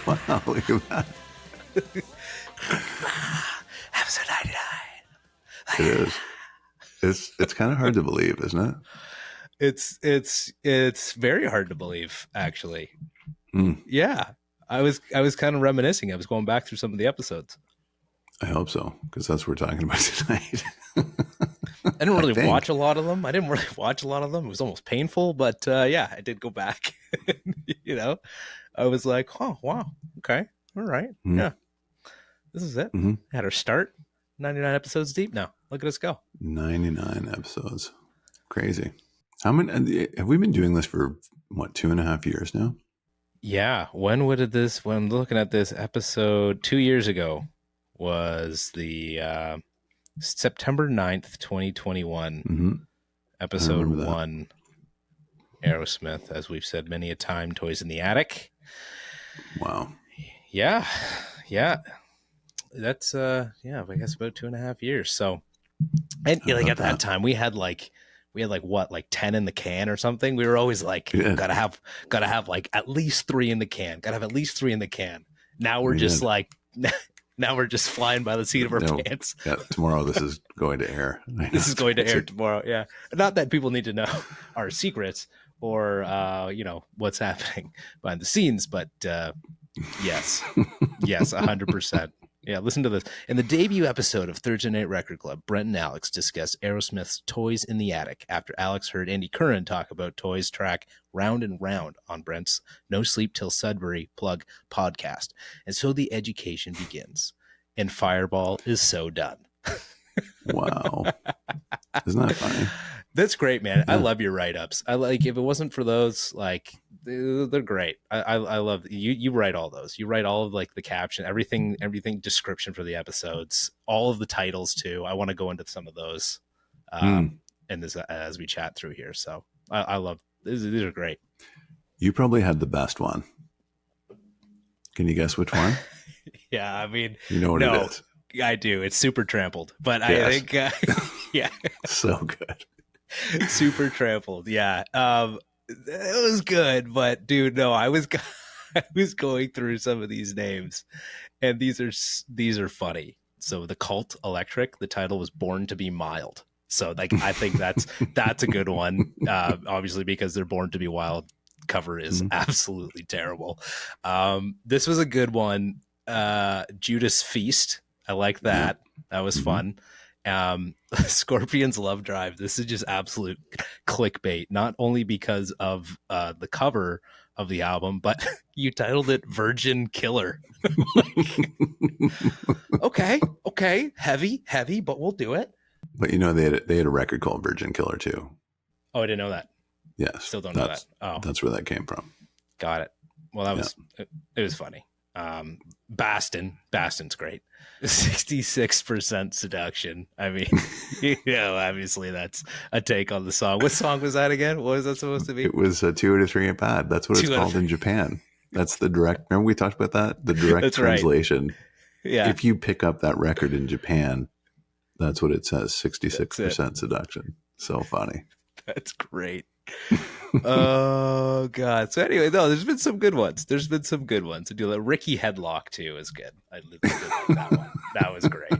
Wow, look at that. Episode 99. It is. It's kind of hard to believe, isn't it? It's very hard to believe, actually. Mm, Yeah. I was kind of reminiscing. I was going back through some of the episodes. I hope so, because that's what we're talking about tonight. I didn't really watch a lot of them. It was almost painful, but yeah, I did go back. You know, I was like, oh, wow. Okay. All right. Mm-hmm. Yeah. This is it. Mm-hmm. Had our start. 99 episodes deep now. Look at us go. 99 episodes. Crazy. How many have we been doing this for, what, 2.5 years now? Yeah. When I'm looking at this episode 2 years ago was the September 9th, 2021, Mm-hmm. episode 1, Aerosmith, as we've said many a time, Toys in the Attic. Wow. Yeah. That's I guess about 2.5 years. So, and like at that time we had like 10 in the can or something. We were always like, gotta have like at least 3 in the can. Gotta have at least 3 in the can. Now we're just like, now we're just flying by the seat of our pants. Yeah, tomorrow this is going to air. This is going to air tomorrow. Yeah, not that people need to know our secrets or what's happening behind the scenes, but yes, 100%. Yeah, listen to this. In the debut episode of Thursday Night Record Club, Brent and Alex discussed Aerosmith's Toys in the Attic after Alex heard Andy Curran talk about Toys' track Round and Round on Brent's No Sleep Till Sudbury plug podcast. And so the education begins. And Fireball is so done. Wow. Isn't that funny? That's great, man. Yeah. I love your write-ups. I like, if it wasn't for those, like, they're great. I love you write all those. You write all of like the caption, everything description for the episodes, all of the titles too. I want to go into some of those and this as we chat through here. So I love these are great. You probably had the best one. Can you guess which one? Yeah, I mean, you know what it is. I do. It's Super Trampled, but yes. I think yeah. So good. Super Trampled. Yeah. It was good, but dude, no, I was going through some of these names, and these are funny. So the Cult Electric, the title was Born to Be Mild. So like, I think that's a good one. Obviously because they're Born to Be Wild cover is absolutely terrible. This was a good one. Judas Feast. I like that. Yeah. That was fun. Scorpions Love Drive. This is just absolute clickbait, not only because of the cover of the album, but you titled it Virgin Killer. Okay, heavy, but we'll do it. But you know, they had a record called Virgin Killer too. Oh, I didn't know that. Yes, still don't know that. Oh, that's where that came from. Got it. Well, that was it was funny. Baston's great. 66% seduction. I mean, obviously that's a take on the song. What song was that again? What was that supposed to be? It was 2 out of 3 ain't bad. That's what it's called in Japan. That's the direct. Remember we talked about that? The direct translation. Right. Yeah. If you pick up that record in Japan, that's what it says. 66% seduction. So funny. That's great. Oh god. So anyway, no, there's been some good ones. I do that. Ricky Headlock too is good. I did that one. That was great.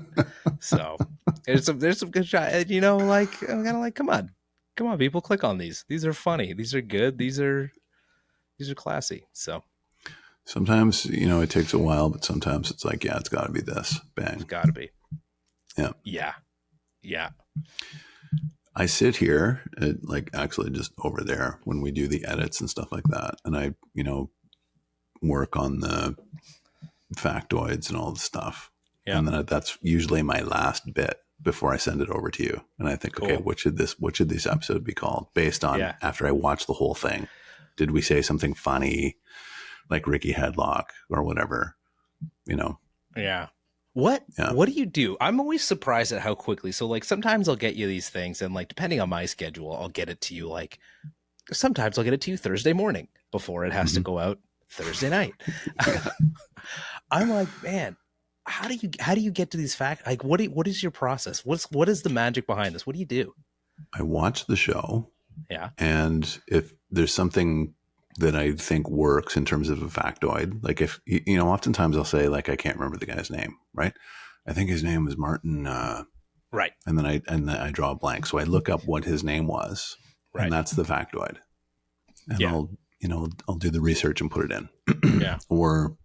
So there's some good shot. You know, like I'm kind of like, come on, people, click on these. These are funny. These are good. These are classy. So sometimes it takes a while, but sometimes it's like, yeah, it's got to be this. Bang. It's got to be. Yeah. I sit here, like actually just over there when we do the edits and stuff like that. And I, work on the factoids and all the stuff. Yeah. And then that's usually my last bit before I send it over to you. And I think, cool. Okay, what should this episode be called based on after I watch the whole thing? Did we say something funny like Ricky Headlock or whatever, Yeah. What do you do? I'm always surprised at how quickly. So like sometimes I'll get you these things and like depending on my schedule, I'll get it to you like sometimes I'll get it to you Thursday morning before it has to go out Thursday night. I'm like, man, how do you get to these facts? Like what is your process? What is the magic behind this? What do you do? I watch the show. Yeah. And if there's something that I think works in terms of a factoid. Like if, oftentimes I'll say like, I can't remember the guy's name, right? I think his name was Martin, right. And then I draw a blank. So I look up what his name was, Right. and that's the factoid. And Yeah. I'll do the research and put it in. Yeah. Or,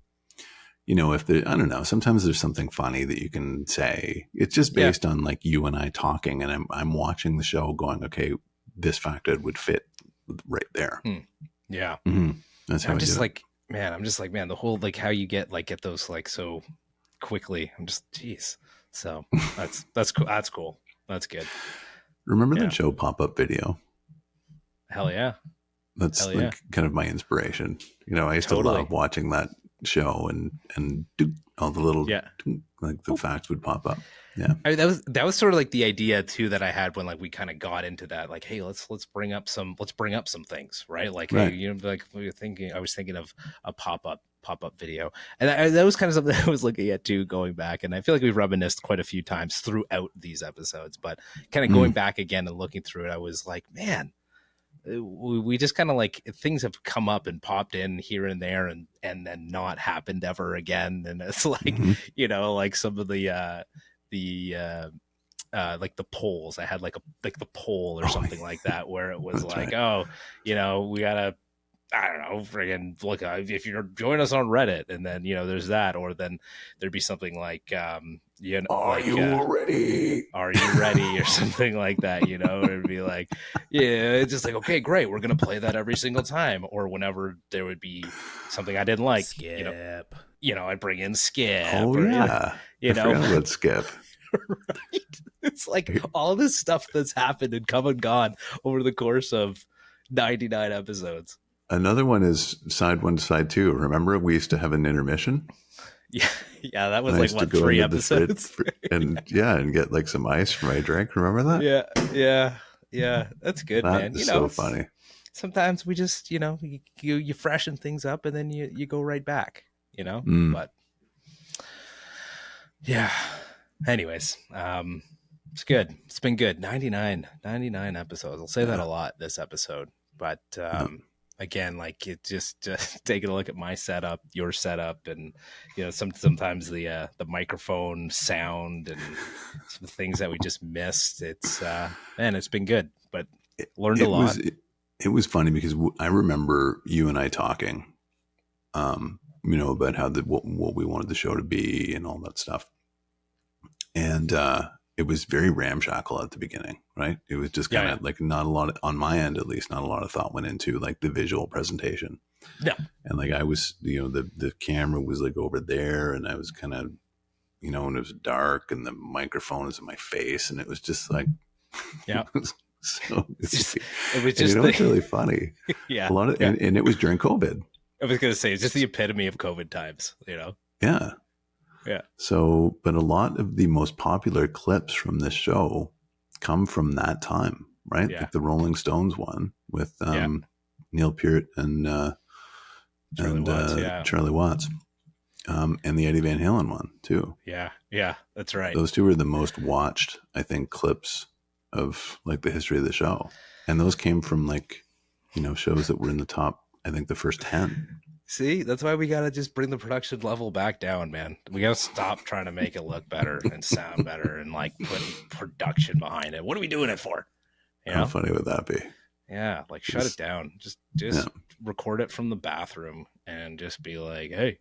if there, I don't know, sometimes there's something funny that you can say. It's just based on like you and I talking, and I'm watching the show going, okay, this factoid would fit right there. Yeah. Mm-hmm. That's how I'm I just do like, man, the whole, like how you get those like so quickly. I'm just, geez. So that's cool. That's cool. That's good. Remember that show Pop-Up Video? Hell yeah. That's like kind of my inspiration. I used to love watching that show and all the little like the facts would pop up. Yeah, that was sort of like the idea too that I had when like we kind of got into that. Like, hey, let's bring up some things, right? Like, hey, like I was thinking of a pop-up video, and that was kind of something I was looking at too, going back. And I feel like we've reminisced quite a few times throughout these episodes, but kind of going back again and looking through it, I was like, man, we just kind of like things have come up and popped in here and there and then not happened ever again. And it's like, like some of the like the polls, I had like the poll or something like that, where it was like, right. We gotta, I don't know, friggin' look, if you're join us on Reddit, and then there's that, or then there'd be something like are you ready or something like that, it'd be like, it's just like, okay, great, we're gonna play that every single time. Or whenever there would be something I didn't like, Skip. I'd bring in Skip. Oh yeah, I forgot about Skip. Right? It's like all this stuff that's happened and come and gone over the course of 99 episodes. Another one is side 1, side 2. Remember, we used to have an intermission. Yeah, that was like what, 3 episodes, and and get like some ice for my drink. Remember that? Yeah. That's good, that man. Is so funny. Sometimes we just you freshen things up and then you go right back. But yeah. Anyways, it's good. It's been good. 99 episodes. I'll say that a lot this episode, but again, like it just taking a look at my setup, your setup, and sometimes the microphone sound and some things that we just missed. It's man, it's been good, but learned a lot. It was funny because I remember you and I talking, about how what we wanted the show to be and all that stuff, and it was very ramshackle at the beginning, right? It was just kind of like not a lot on my end, at least, not a lot of thought went into like the visual presentation. Yeah. And like I was, the camera was like over there, and I was kind of, and it was dark, and the microphone was in my face, and it was just like, yeah. It was just it's really funny. Yeah. A lot of, and it was during COVID. I was going to say, it's just the epitome of COVID times, Yeah. Yeah. So, but a lot of the most popular clips from this show come from that time, right? Yeah. Like the Rolling Stones one with Neil Peart and Charlie Watts, and the Eddie Van Halen one too. Yeah, that's right. Those two were the most watched, I think, clips of like the history of the show, and those came from like shows that were in the top, I think, the first 10. See, that's why we got to just bring the production level back down, man. We got to stop trying to make it look better and sound better and like put production behind it. What are we doing it for? How funny would that be? Yeah, like shut it down. Just record it from the bathroom and just be like, hey,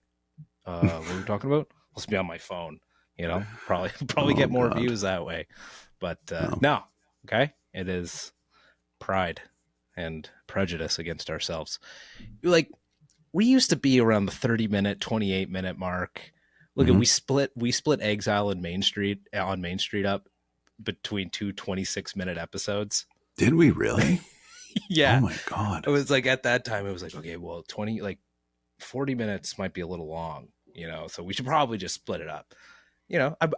what are we talking about? Let's be on my phone. Probably get more views that way. But no, okay, it is pride and prejudice against ourselves. Like, we used to be around the 30-minute, 28-minute mark. Look at we split Exile and Main Street up between 2 26-minute episodes. Did we really? Yeah. Oh my God. It was like at that time it was like, okay, well, 40 minutes might be a little long, so we should probably just split it up.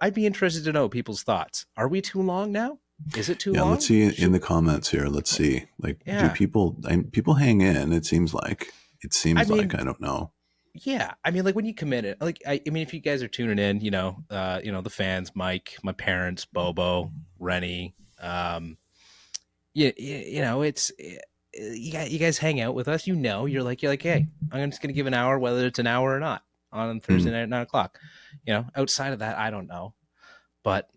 I'd be interested to know people's thoughts. Are we too long now? Is it too long? Let's see in the comments here. Let's see. Like, do people hang in? It seems like. I don't know. Yeah. I mean, like when you commit it, like, I mean, if you guys are tuning in, the fans, Mike, my parents, Bobo, Rennie, it's you guys hang out with us. You're like, hey, I'm just gonna give an hour, whether it's an hour or not, on Thursday night at 9 o'clock. Outside of that, I don't know, but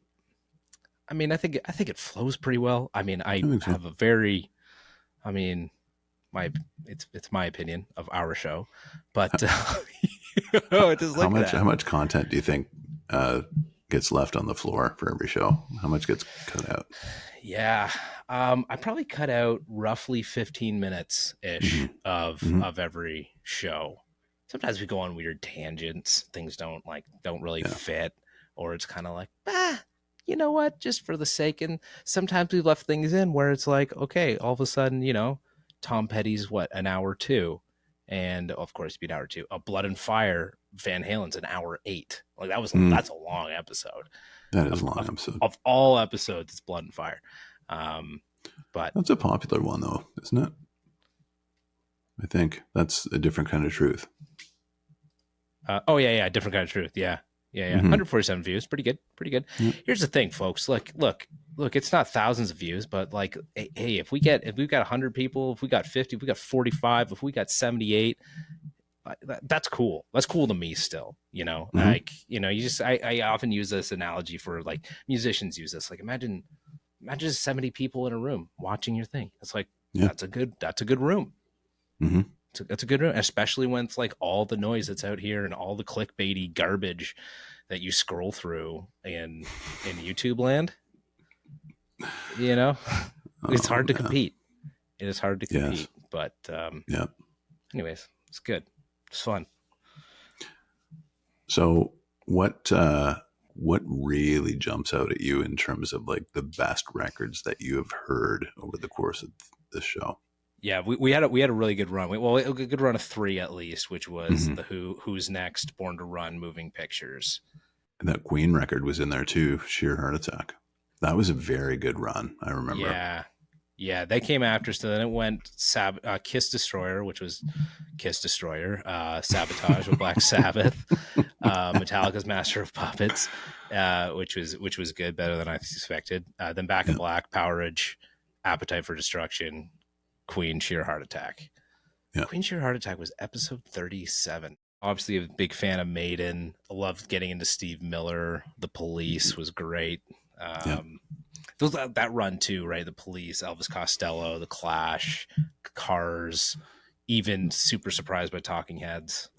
I mean, I think it flows pretty well. I mean, I think so. have a very, I mean, it's my opinion of our show, but just How look at how much content do you think gets left on the floor for every show? How much gets cut out? Yeah. I probably cut out roughly 15 minutes ish of every show. Sometimes we go on weird tangents. Things don't really fit, or it's kind of like, you know what? Just for the sake. And sometimes we've left things in where it's like, okay, all of a sudden, Tom Petty's an hour 2. And of course, it'd be an hour 2. A Blood and Fire, Van Halen's an hour 8. Like that's a long episode. That is a long episode. Of all episodes, it's Blood and Fire. But that's a popular one, though, isn't it? I think that's a different kind of truth. Different kind of truth. Yeah. 147 views, pretty good. Yep. Here's the thing, folks. Look. It's not thousands of views, but like, hey, if we've got 100 people, if we got 50, if we got 45, if we got 78. That's cool. That's cool to me still, like, I often use this analogy for like musicians use this. Like imagine 70 people in a room watching your thing. It's like, that's a good room. Mm-hmm. That's a good room, especially when it's like all the noise that's out here and all the clickbaity garbage that you scroll through in YouTube land, it's hard to compete. It is hard to compete, but, anyways, it's good. It's fun. So what really jumps out at you in terms of like the best records that you have heard over the course of this show? Yeah, we had a really good run. A good run of 3 at least, which was the Who's Next, Born to Run, Moving Pictures. And that Queen record was in there too, Sheer Heart Attack. That was a very good run, I remember. Yeah, they came after, so then it went Kiss Destroyer, which was Kiss Destroyer, Sabotage with Black Sabbath, Metallica's Master of Puppets, which was good, better than I suspected. Then Back in Black, Powerage, Appetite for Destruction, Queen, Sheer Heart Attack. Yeah. Queen, Sheer Heart Attack was episode 37. Obviously, a big fan of Maiden. I loved getting into Steve Miller. The Police was great. That run too, right? The Police, Elvis Costello, The Clash, Cars, even super surprised by Talking Heads.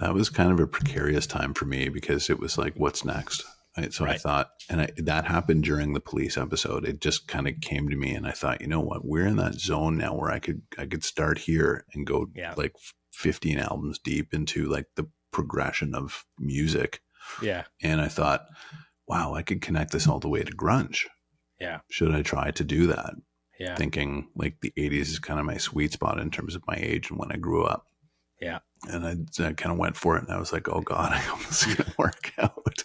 That was kind of a precarious time for me because it was like, what's next? Right? So I thought, that happened during the Police episode. It just kind of came to me, and I thought, you know what? We're in that zone now where I could start here and go like 15 albums deep into like the progression of music. Yeah. And I thought, wow, I could connect this all the way to grunge. Yeah. Should I try to do that? Yeah. Thinking like the 80s is kind of my sweet spot in terms of my age and when I grew up. Yeah. And I kind of went for it, and I was like, oh God, I hope this is going to work out.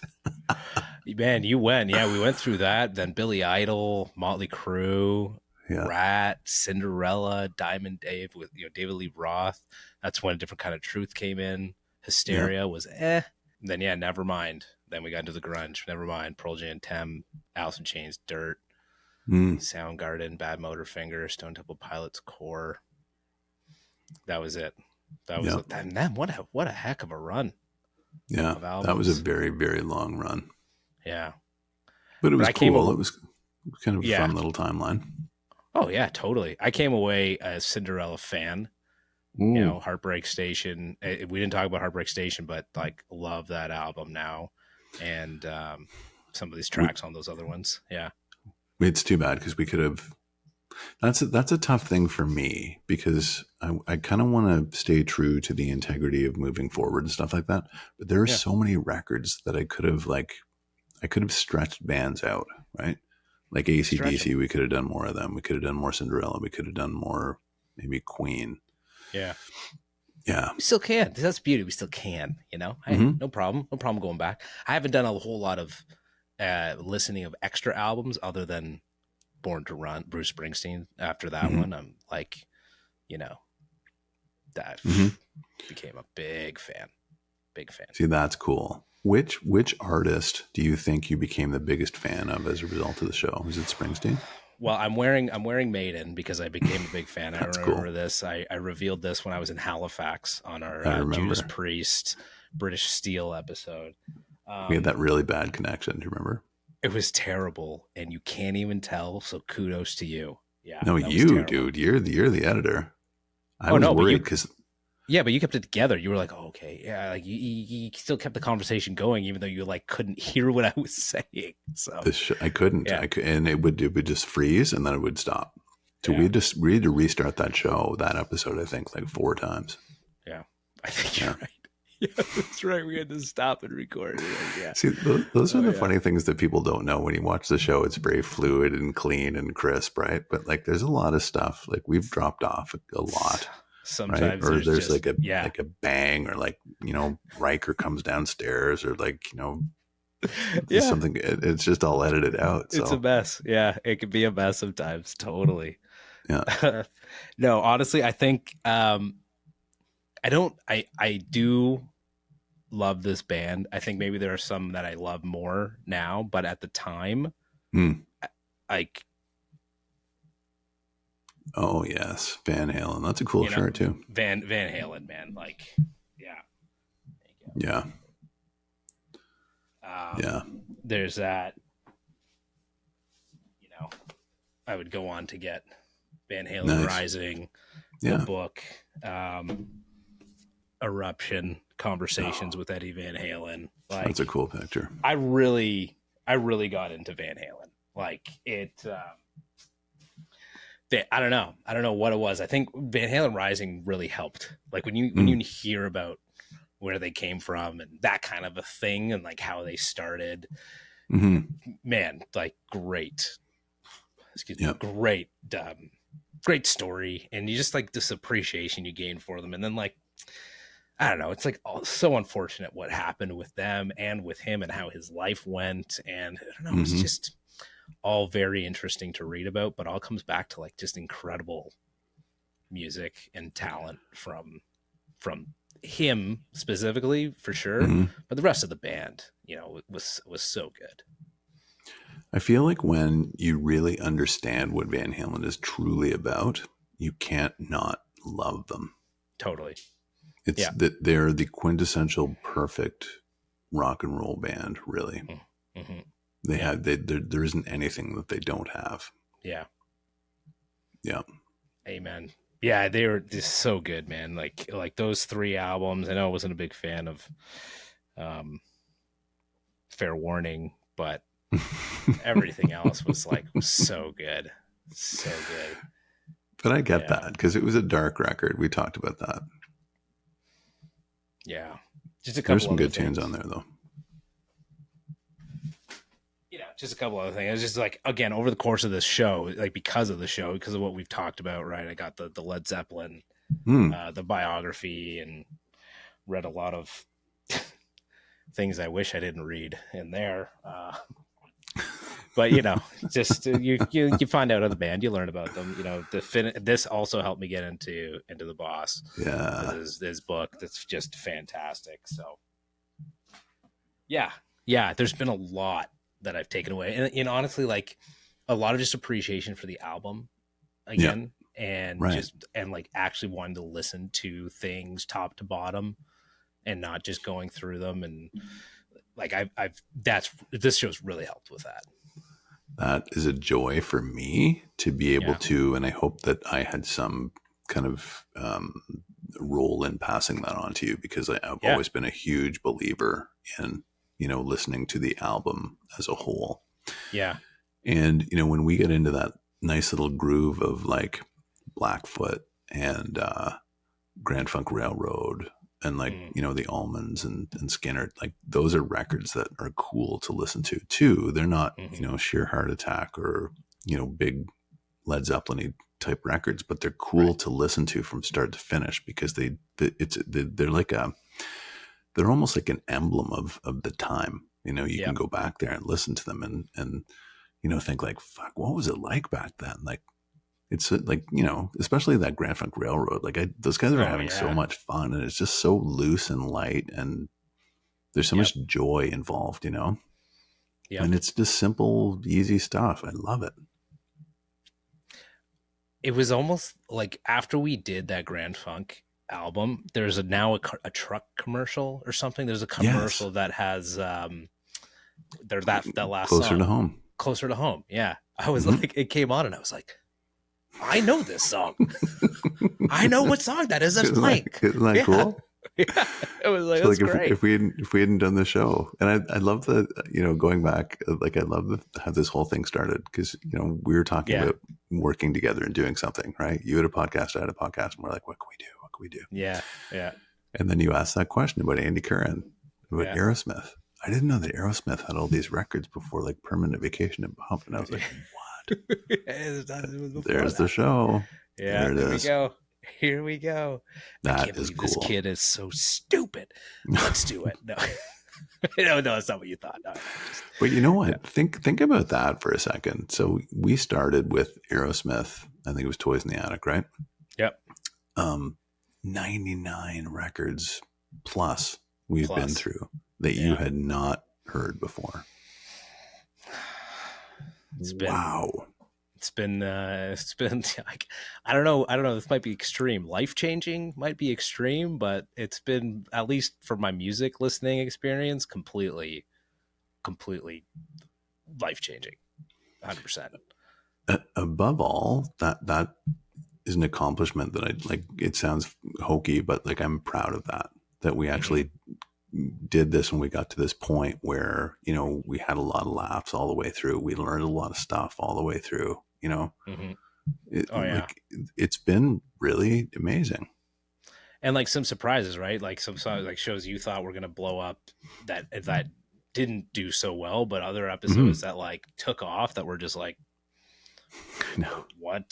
Man, you went. Yeah, we went through that. Then Billy Idol, Motley Crue, Rat, Cinderella, Diamond Dave with David Lee Roth. That's when A Different Kind of Truth came in. Hysteria was Then Nevermind. Then we got into the grunge. Nevermind, Pearl Jam, Tem, Alice in Chains, Dirt, Soundgarden, Bad Motorfinger, Stone Temple Pilots, Core. That was it. That was it. And what a heck of a run. Yeah, that was a very, very long run. Yeah. But it was cool. It was kind of a fun little timeline. Oh, yeah, totally. I came away a Cinderella fan. Ooh. Heartbreak Station. We didn't talk about Heartbreak Station, but like love that album now. And some of these tracks on those other ones. Yeah. It's too bad because we could have. That's a tough thing for me because I kind of want to stay true to the integrity of moving forward and stuff like that. But there are so many records that I could have stretched bands out, right? Like AC/DC, we could have done more of them. We could have done more Cinderella. We could have done more, maybe Queen. Yeah. Yeah. We still can. That's beauty. We still can, No problem. No problem going back. I haven't done a whole lot of listening of extra albums other than Born to Run, Bruce Springsteen. After that one, I'm like, that became a big fan. Big fan. See, that's cool. Which artist do you think you became the biggest fan of as a result of the show? Was it Springsteen? Well, I'm wearing Maiden because I became a big fan. I That's remember cool. this. I revealed this when I was in Halifax on our I Judas remember. Priest British Steel episode. We had Um, that really bad connection. Do you remember? it was terrible, and you can't even tell. So kudos to you. Yeah, No, that was you, terrible. dude. You're the editor. I Oh was no, but worried you because yeah, but you kept it together. You were like, oh, okay, yeah, like you still kept the conversation going, even though you like couldn't hear what I was saying. So I couldn't. yeah, And it would just freeze and then it would stop. So yeah, we had to restart that episode. I think like 4 times. yeah. I think Yeah. you're right. Yeah, that's right. We had to stop and record. Yeah. See, those are Oh the yeah. funny things that people don't know when you watch the show. It's very fluid and clean and crisp, right? But like, there's a lot of stuff. Like we've dropped off a lot, right? Sometimes Or there's there's just yeah, like a bang, or like Riker comes downstairs, or like there's yeah. something. It's just all edited out. It's a So mess. Yeah, it can be a mess sometimes. Totally. yeah, No, honestly, I think I don't. I do love this band. I think maybe there are some that I love more now, but at the time, Hmm. like Oh yes, Van Halen. That's a cool shirt too. Van Halen, man. Like, yeah. Thank you. Yeah, Um, yeah, there's that. You know, I would go on to get Van Halen nice. Rising, the Yeah, book, Eruption, Conversations with Eddie Van Halen. Like, that's a cool picture. I really got into Van Halen. Like it. I don't know. I don't know what it was. I think Van Halen Rising really helped. Like when you hear about where they came from and that kind of a thing and like how they started, man, like great. Excuse me, Yep. great story, and you just like this appreciation you gain for them, and then like I don't know, it's like so unfortunate what happened with them and with him and how his life went, and I don't know, it's just all very interesting to read about, but all comes back to like just incredible music and talent from him specifically for sure, but the rest of the band, was so good. I feel like when you really understand what Van Halen is truly about, you can't not love them. Totally. It's that they're the quintessential perfect rock and roll band, really. Mm-hmm. There isn't anything that they don't have. Yeah. Yeah. Amen. Yeah, they were just so good, man. Like those 3 albums. I know I wasn't a big fan of Fair Warning, but everything else was so good. So good. But I get that because it was a dark record. We talked about that. Yeah. Just a couple There's some good things. tunes on there though. Just a couple other things. It was just like, again, over the course of this show, like because of the show, because of what we've talked about, right? I got the Led Zeppelin, the biography, and read a lot of things I wish I didn't read in there. But just you find out of the band, you learn about them. This also helped me get into the Boss. Yeah, his book that's just fantastic. So yeah, there's been a lot that I've taken away, and honestly, like a lot of just appreciation for the album again, and and like actually wanting to listen to things top to bottom, and not just going through them. And like this show's really helped with that. That is a joy for me to be able to, and I hope that I had some kind of role in passing that on to you, because I've always been a huge believer in listening to the album as a whole. Yeah. And, when we get into that nice little groove of like Blackfoot and Grand Funk Railroad and like, the Almonds and Skinner, like those are records that are cool to listen to too. They're not, sheer Heart Attack or, big Led Zeppelin type records, but they're cool to listen to from start to finish because they're like they're almost like an emblem of the time. You can go back there and listen to them and think like, fuck, what was it like back then? Like, it's like, especially that Grand Funk Railroad, like those guys are having so much fun, and it's just so loose and light, and there's so much joy involved, and it's just simple, easy stuff. I love it. it was almost like after we did that Grand Funk album, there's now a truck commercial or something. There's a commercial that has there's that last Closer song, to Home. Closer to Home. Yeah, I was like, it came on and I was like, I know this song. I know what song that is. That's Blank. Isn't that cool? Yeah, it was like, so that's like great. If we hadn't done the show, and I love that, going back, like I love how this whole thing started, because we were talking about working together and doing something, right? You had a podcast, I had a podcast, and we're like, what can we do? What can we do? Yeah, yeah. And then you asked that question about Andy Curran, about Aerosmith. I didn't know that Aerosmith had all these records before, like Permanent Vacation and Bump, and I was like, what? There's the show. Yeah, there it is. We go. Here we go. That is cool. This kid is so stupid. Let's do it. No, no, that's not what you thought. No, but you know what? Think about that for a second. So we started with Aerosmith. I think it was Toys in the Attic, right? Yep. 99 records plus we've been through that you had not heard before. Wow. It's been like, I don't know. This might be extreme. Life-changing might be extreme, but it's been, at least for my music listening experience, completely life-changing. 100%. Above all, that is an accomplishment that I like. It sounds hokey, but like, I'm proud of that we actually did this when we got to this point where, we had a lot of laughs all the way through. We learned a lot of stuff all the way through, it's been really amazing. And like some surprises, right? Like some like shows you thought were going to blow up that didn't do so well, but other episodes that like took off that were just like, no, what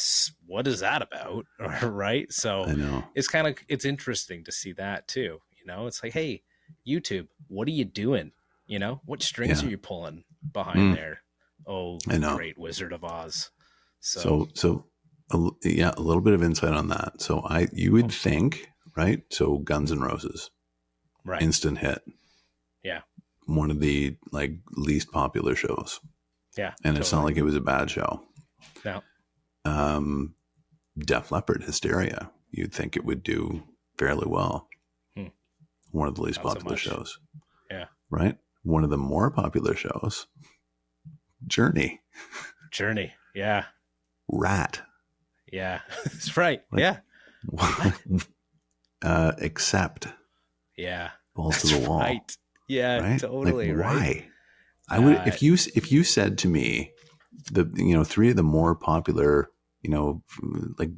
is that about? Right. So I know it's interesting to see that too. It's like, hey, YouTube, what are you doing? What strings are you pulling behind there? Oh, I know. Great Wizard of Oz. So a little bit of insight on that. So you would think, right? So Guns N' Roses, right? Instant hit. Yeah. One of the like least popular shows. Yeah. And it's not like it was a bad show. No. Def Leppard, Hysteria. You'd think it would do fairly well. One of the least popular shows. Yeah. Right? One of the more popular shows, Journey. Yeah. Rat. Yeah. That's right. Like, yeah. Accept. Yeah. Balls to the wall. Right. Yeah, right? Totally. Like, right. Why? I would, if you said to me three of the more popular, like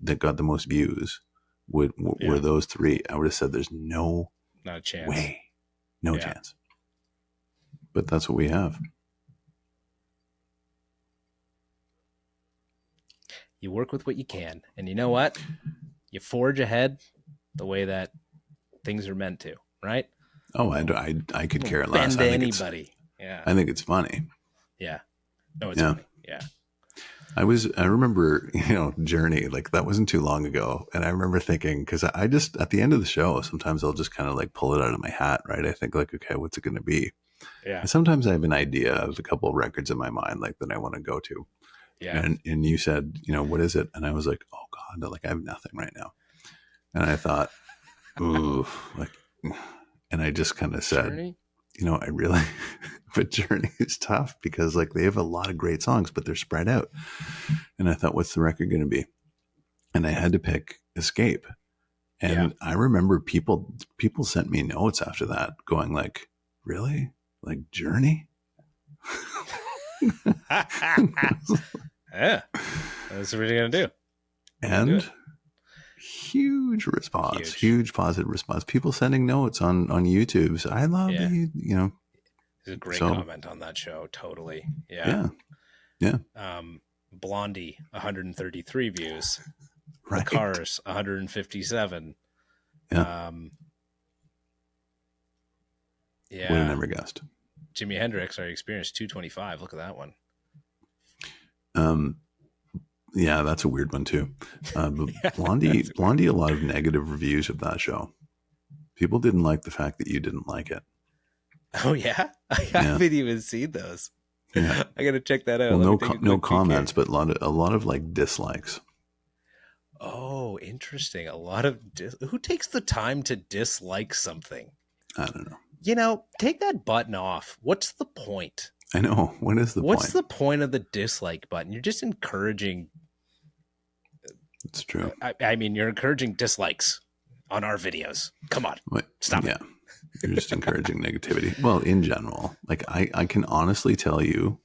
that got the most views were those three, I would have said there's not a chance. Way. No chance. But that's what we have. You work with what you can. And you know what? You forge ahead the way that things are meant to, right? Oh, I could care less. Bend anybody. Yeah. I think it's funny. Yeah. No, it's funny. Yeah. I remember, Journey, like that wasn't too long ago. And I remember thinking, because I just, at the end of the show, sometimes I'll just kind of like pull it out of my hat, right? I think like, okay, what's it going to be? Yeah. And sometimes I have an idea of a couple of records in my mind, like that I want to go to. Yeah. And you said, what is it? And I was like, oh God, like I have nothing right now. And I thought, ooh, like, and I just kind of said, Journey? I really, but Journey is tough because like they have a lot of great songs, but they're spread out. And I thought, what's the record going to be? And I had to pick Escape. And I remember people sent me notes after that going like, really? Like Journey? Yeah. That's what we're going to do. And huge response, huge positive response. People sending notes on YouTube. So I love There's a great comment on that show. Totally. Yeah. Blondie, 133 views. Right. The Cars, 157. Yeah. Would have never guessed. Jimi Hendrix, our Experience, 225. Look at that one. Yeah, that's a weird one too. But Blondie, a lot of negative reviews of that show. People didn't like the fact that you didn't like it. Oh yeah, I haven't even seen those. Yeah. I got to check that out. Well, no comments, but a lot of like dislikes. Oh, interesting. A lot of who takes the time to dislike something? I don't know. Take that button off. What's the point? I know. What is the What's point? the point of the dislike button? You're just encouraging. It's true. I mean, you're encouraging dislikes on our videos. Come on, stop it. You're just encouraging negativity. Well, in general, like I can honestly tell you,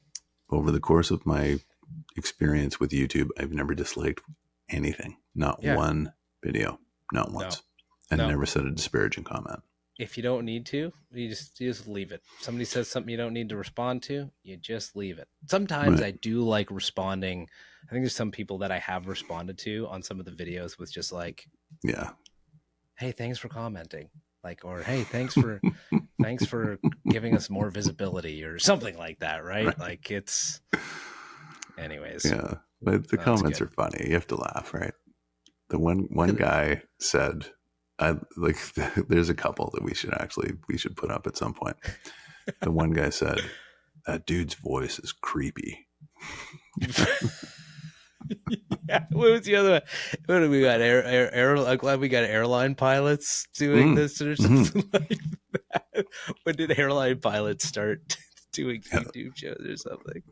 over the course of my experience with YouTube, I've never disliked anything. Not one video. Not once. And never said a disparaging comment. If you don't need to, you just leave it. Somebody says something you don't need to respond to, you just leave it. Sometimes I do like responding. I think there's some people that I have responded to on some of the videos with just like, hey, thanks for commenting. Like, or hey, thanks for giving us more visibility or something like that, right? Like it's anyways. Yeah. But the comments are funny. You have to laugh, right? The one guy said, there's a couple that we should put up at some point. The one guy said, that dude's voice is creepy. Yeah, what was the other one? What do we got? I'm glad we got airline pilots doing this or something like that. When did airline pilots start doing YouTube shows or something?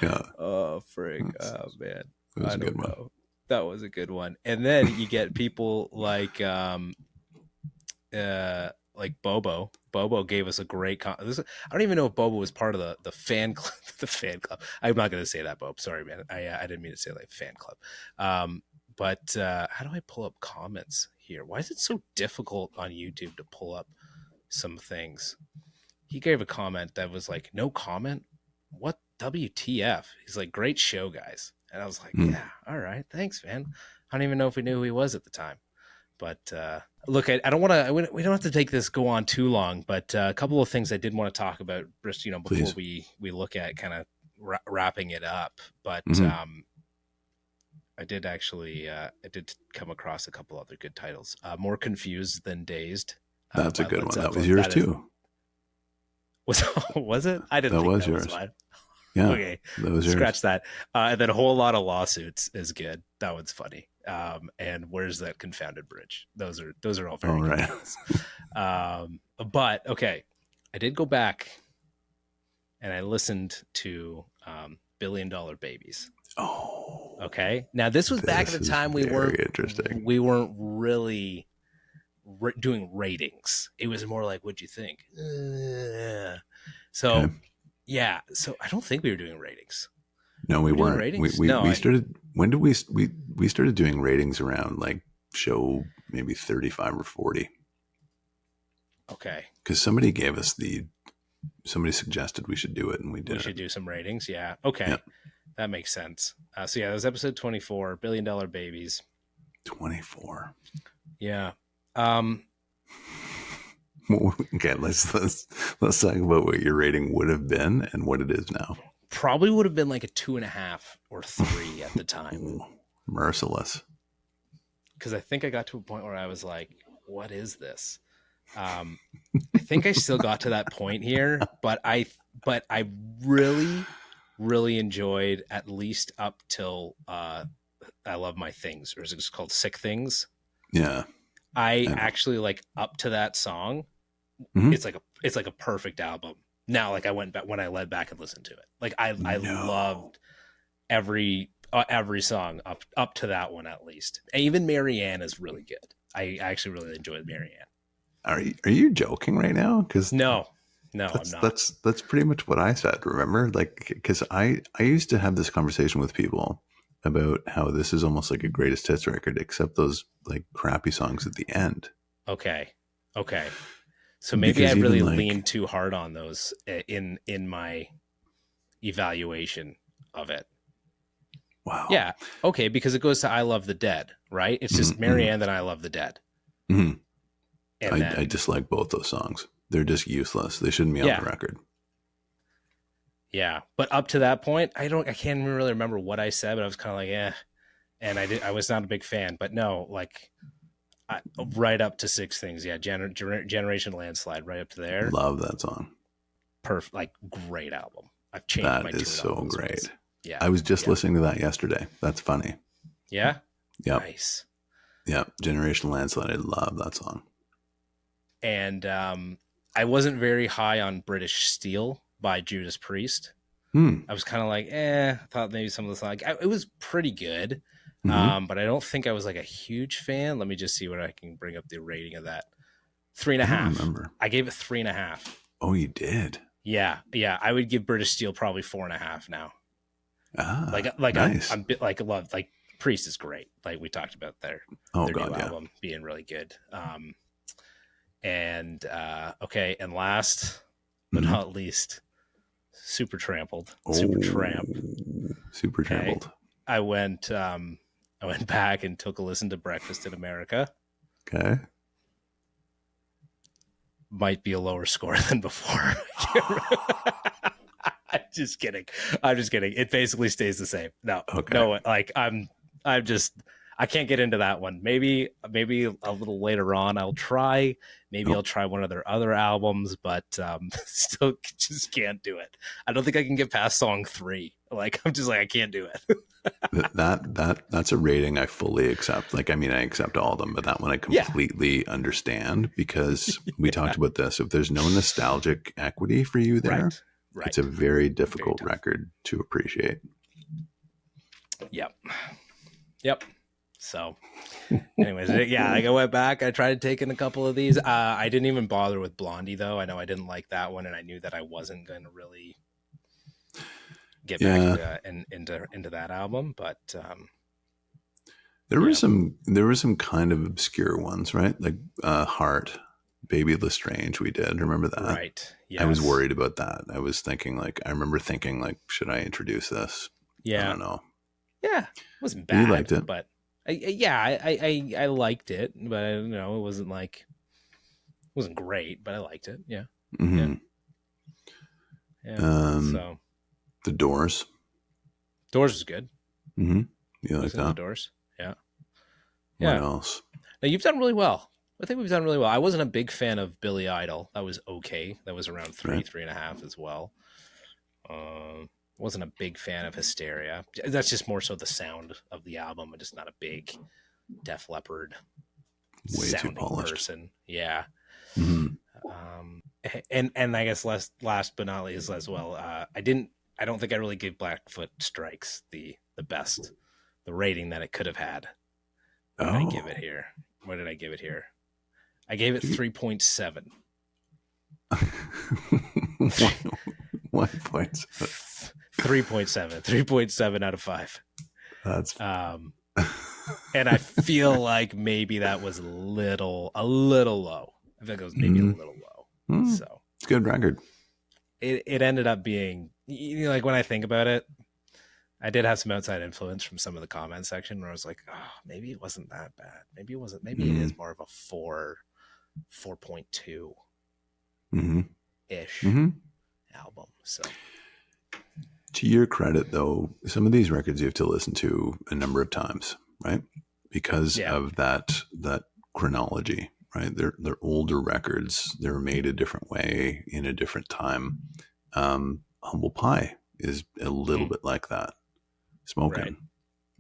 Yeah. Oh, frig. Oh, man. I don't know. That was a good one. And then you get people like Bobo. Bobo gave us a great I don't even know if Bobo was part of the fan club. The fan club. I'm not going to say that, Bob. Sorry, man. I didn't mean to say like fan club. But how do I pull up comments here? Why is it so difficult on YouTube to pull up some things? He gave a comment that was like, no comment. What WTF? He's like, great show, guys. And I was like, yeah, all right, thanks, man. I don't even know if we knew who he was at the time. But look, I don't want to. We don't have to take this go on too long. But a couple of things I did want to talk about, just before we look at kind of wrapping it up. But I did actually come across a couple other good titles. More Confused Than Dazed. That's a good one. That was yours too. Was it? I didn't. That think was that yours. Was mine. Yeah. Okay. That was Scratch that. And then A Whole Lot of Lawsuits is good. That one's funny. And Where's That Confounded Bridge? Those are all very good ones. But okay, I did go back and I listened to $1 Billion Babies. Oh. Okay. Now this was back at the time we weren't really doing ratings. It was more like, what'd you think? So. Okay. Yeah, so I don't think we were doing ratings. No, we weren't. Ratings? We started. When did we started doing ratings around like show maybe 35 or 40? Okay. Because somebody suggested we should do it, and we did. We should do some ratings. Yeah. Okay, yep. That makes sense. So yeah, that was episode 24, $1 Billion Babies. 24. Yeah. Okay, let's talk about what your rating would have been and what it is now. Probably would have been like a 2.5 or 3 at the time. Merciless. Because I think I got to a point where I was like, "What is this?" I think I still got to that point here, but I really, really enjoyed at least up till I Love My Things, or is it just called Sick Things? Yeah. I actually like up to that song. Mm-hmm. It's like a perfect album. Now, like I went back when I led back and listened to it. Like I loved every song up to that one at least. And even Marianne is really good. I actually really enjoyed Marianne. Are you joking right now? Because no, I'm not. That's pretty much what I said. Remember, like because I used to have this conversation with people about how this is almost like a greatest hits record, except those like crappy songs at the end. Okay. So maybe because I really leaned too hard on those in my evaluation of it. Wow. Yeah. Okay. Because it goes to I Love the Dead, right? It's just Marianne and I Love the Dead. Mm-hmm. And I dislike both those songs. They're just useless. They shouldn't be on the record. Yeah. But up to that point, I can't really remember what I said, but I was kind of like, eh. And I was not a big fan, but no, like right up to Six Things. Yeah. Generation Landslide right up to there. Love that song. Perfect. Like great album. I've changed my tune. That is so great. Yeah. I was just listening to that yesterday. That's funny. Yeah. Yep. Nice. Yep. Generation Landslide. I love that song. And I wasn't very high on British Steel by Judas Priest. I was kind of like, I thought maybe some of the songs, it was pretty good. But I don't think I was like a huge fan. Let me just see what I can bring up the rating of that. 3.5. I don't remember. I gave it 3.5. Oh, you did? Yeah. I would give British Steel probably 4.5 now. Nice. I'm bit like love, like Priest is great. Like we talked about their new album being really good. And last but not least, Super Trampled. Super Tramp. Super Trampled. I went back and took a listen to Breakfast in America. Okay. Might be a lower score than before. I'm just kidding. It basically stays the same. No, like I can't get into that one. Maybe a little later on I'll try. Maybe I'll try one of their other albums, but still just can't do it. I don't think I can get past song 3. Like I'm just like I can't do it. That's a rating I fully accept. Like I mean, I accept all of them, but that one I completely understand because we talked about this. If there's no nostalgic equity for you there, right. It's a very difficult record to appreciate. Yep. So anyways, I went back. I tried taking a couple of these. I didn't even bother with Blondie though. I know I didn't like that one, and I knew that I wasn't going to really get back into that album. But there were some kind of obscure ones, right? Like Heart, Baby Lestrange. We did remember that, right? Yes. I was worried about that. I remember thinking like, should I introduce this? Yeah, I don't know. Yeah, it wasn't bad. You liked it, but I liked it, but it wasn't like it wasn't great, but I liked it. Yeah. Mm-hmm. Yeah. So the Doors was good. Mm-hmm. You like that? The Doors. Yeah. What else? Now you've done really well. I think we've done really well. I wasn't a big fan of Billy Idol. That was okay. That was around 3.5 as well. Wasn't a big fan of Hysteria. That's just more so the sound of the album. I'm just not a big Def Leppard sounding person. Yeah. Mm-hmm. And I guess last but not least as well, I don't think I really gave Blackfoot Strikes the rating that it could have had. What did I give it here? I gave it 3.7. 1.7. 3.7 out of 5. That's and I feel like maybe that was a little low. I think it was maybe a little low. So it's a good record. It ended up being, like when I think about it, I did have some outside influence from some of the comment section where I was like, oh, maybe it wasn't that bad. Maybe it wasn't. Maybe it is more of a 4.2 ish album. So. To your credit, though, some of these records you have to listen to a number of times, right? Because of that chronology, right? They're older records. They're made a different way in a different time. Humble Pie is a little bit like that. Smoking, right.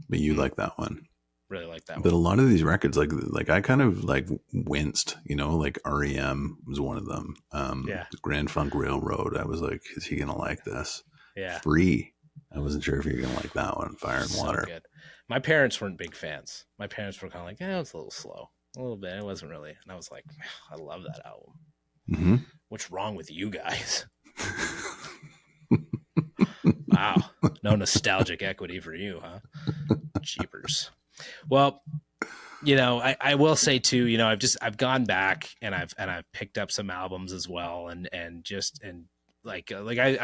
But you like that one. Really like that one. But a lot of these records, like I kind of like winced, like REM was one of them. Grand Funk Railroad. I was like, is he gonna like this? Yeah. Free. I wasn't sure if you were gonna like that one. Fire and Water. Good. My parents weren't big fans. My parents were kind of like, it's a little slow, a little bit. It wasn't really, and I was like, I love that album. Mm-hmm. What's wrong with you guys? Wow, no nostalgic equity for you, huh? Jeepers. Well, I will say too, I've gone back and I've picked up some albums as well, and I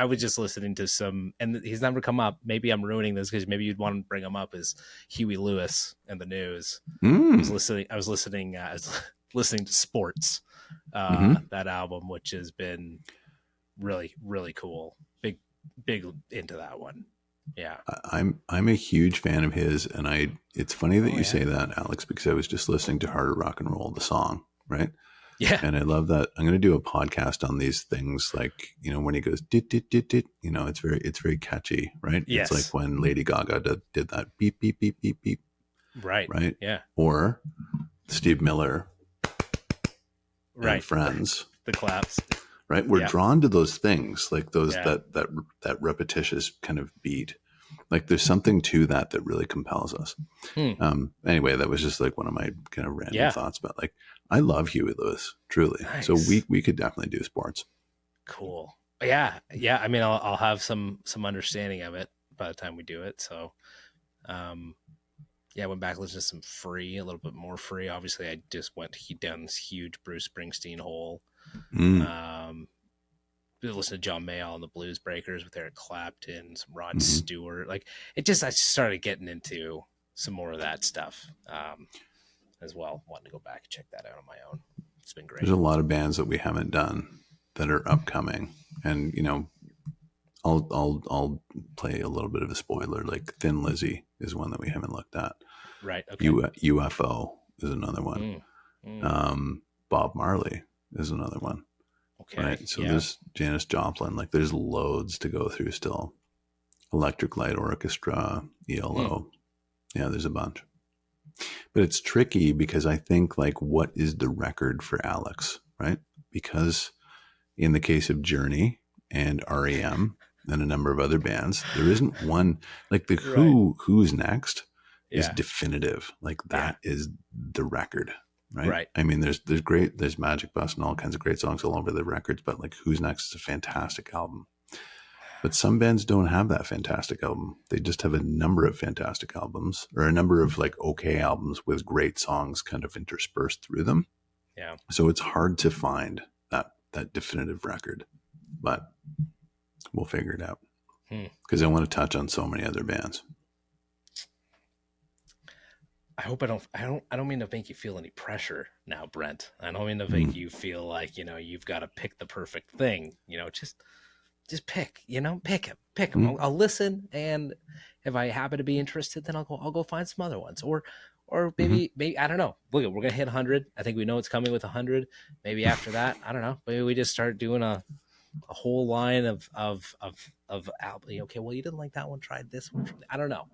was just listening to some, and he's never come up. Maybe I'm ruining this because maybe you'd want to bring him up, is Huey Lewis and the News. I was listening to Sports, that album, which has been really, really cool. Big into that one. Yeah. I'm a huge fan of his, and it's funny that you say that, Alex, because I was just listening to Harder Rock and Roll, the song, right? Yeah. And I love that. I'm going to do a podcast on these things, like, when he goes dit dit dit dit, it's very catchy, right? Yes. It's like when Lady Gaga did that beep beep beep beep beep. Right. right? Yeah. Or Steve Miller Right. and Friends, The claps. right? We're Yeah. drawn to those things, like those Yeah. that repetitious kind of beat. Like there's something to that really compels us. Anyway, that was just like one of my kind of random thoughts about like I love Huey Lewis, truly. Nice. So we could definitely do sports. Cool. Yeah. Yeah. I mean, I'll have some understanding of it by the time we do it. So, yeah, I went back, listened to some Free, a little bit more Free. Obviously, I just went down this huge Bruce Springsteen hole. Listened to John Mayall and the Blues Breakers with Eric Clapton, some Rod Stewart. Like I started getting into some more of that stuff as well. Wanted to go back and check that out on my own. It's been great. There's a lot of bands that we haven't done that are upcoming, and you know, I'll play a little bit of a spoiler. Like Thin Lizzy is one that we haven't looked at. Right. Okay. UFO is another one. Bob Marley is another one. Okay. Right. So there's Janis Joplin. Like there's loads to go through still. Electric Light Orchestra, ELO. Yeah, there's a bunch. But it's tricky because I think like what is the record for Alex, right? Because in the case of Journey and REM and a number of other bands, there isn't one like the Who's Next is definitive. Like that is the record. Right. I mean, there's Magic Bus and all kinds of great songs all over the records, but like Who's Next is a fantastic album. But some bands don't have that fantastic album. They just have a number of fantastic albums or a number of like okay albums with great songs kind of interspersed through them. Yeah. So it's hard to find that definitive record, but we'll figure it out because I want to touch on so many other bands. I hope I don't mean to make you feel any pressure now, Brent. I don't mean to make you feel like, you know, you've got to pick the perfect thing, you know, just pick, you know, pick him. I'll listen. And if I happen to be interested, then I'll go find some other ones or maybe, I don't know. Look, we're going to hit 100. I think we know it's coming with 100. Maybe after that, I don't know. Maybe we just start doing a whole line of album. Okay. Well, you didn't like that one. Try this one. I don't know.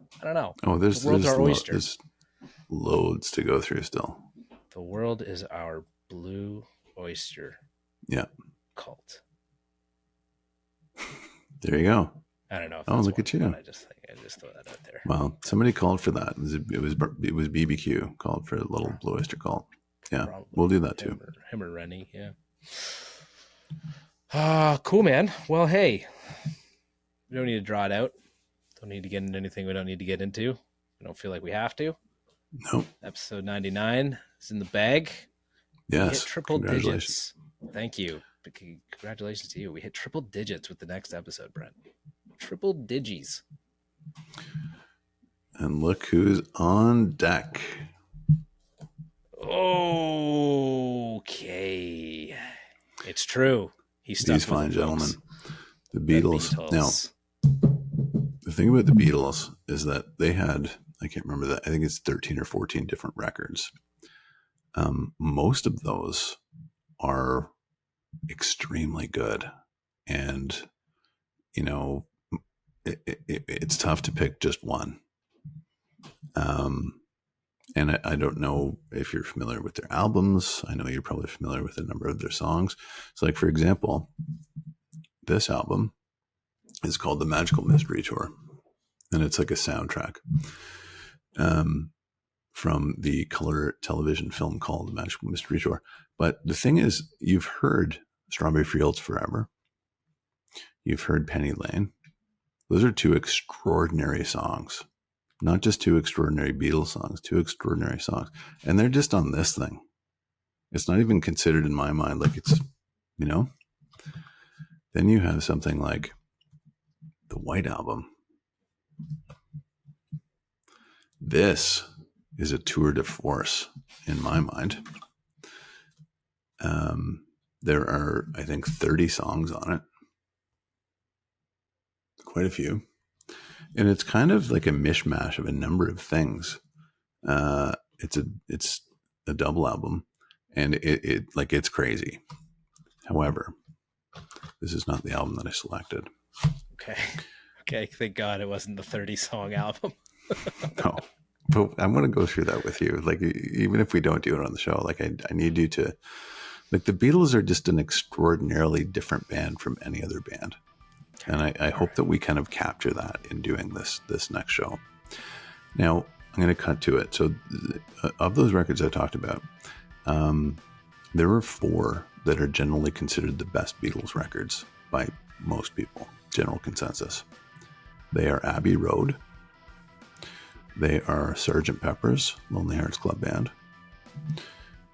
Oh, the world's our oyster. There's loads to go through still. The world is our blue oyster. Yeah. Cult. There you go. I don't know. Oh, look at you. I just throw that out there. Well, somebody called for that. It was BBQ called for a little blue oyster cult. Yeah. Probably. We'll do that too. Him or Rennie. Yeah. Cool, man. Well, hey, we don't need to draw it out. Don't need to get into anything we don't need to get into. We don't feel like we have to. Nope. Episode 99 is in the bag. Yes. We hit triple digits. Thank you. Congratulations to you. We hit triple digits with the next episode, Brent. Triple digis. And look who's on deck. Okay. It's true. These fine gentlemen. The Beatles. Now, the thing about the Beatles is that they had, I can't remember that, I think it's 13 or 14 different records. Most of those are extremely good. And, you know, it's tough to pick just one. And I don't know if you're familiar with their albums. I know you're probably familiar with a number of their songs. So like, for example, this album is called The Magical Mystery Tour. And it's like a soundtrack from the color television film called The Magical Mystery Tour. But the thing is, you've heard Strawberry Fields Forever. You've heard Penny Lane. Those are two extraordinary songs. Not just two extraordinary Beatles songs, two extraordinary songs. And they're just on this thing. It's not even considered in my mind like it's, you know. Then you have something like the White Album. This is a tour de force in my mind. There are, I think, 30 songs on it. Quite a few. And it's kind of like a mishmash of a number of things. It's a double album, and it's crazy. However, this is not the album that I selected. Okay. Thank God it wasn't the 30-song album. No. But I'm going to go through that with you. Like, even if we don't do it on the show, like I need you to, like, the Beatles are just an extraordinarily different band from any other band. And I hope that we kind of capture that in doing this next show. Now, I'm going to cut to it. So of those records I talked about, there are 4 that are generally considered the best Beatles records by most people, general consensus. They are Abbey Road. They are Sgt. Pepper's Lonely Hearts Club Band.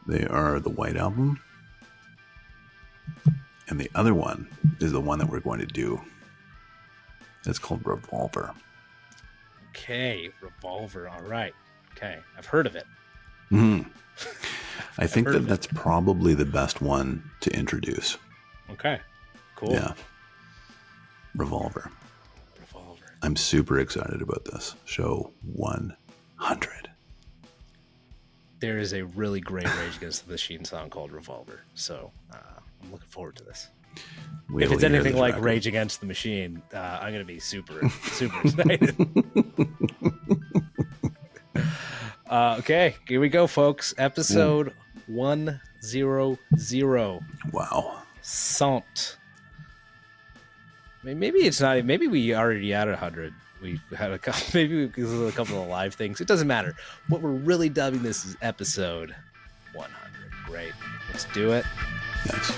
They are the White Album. And the other one is the one that we're going to do. It's called Revolver. Okay, Revolver. All right. Okay, I've heard of it. Mm-hmm. I think that's probably the best one to introduce. Okay, cool. Yeah. Revolver. I'm super excited about this. Show 100. There is a really great Rage Against the Machine song called Revolver. So I'm looking forward to this. If it's anything like Rage Against the Machine, I'm going to be super, super excited. Okay, here we go, folks. Episode 100. Wow. Sant. Maybe it's not. Maybe we already had 100. We had a couple. Maybe because of a couple of live things. It doesn't matter. What we're really dubbing this is episode 100. Great. Let's do it. Yes.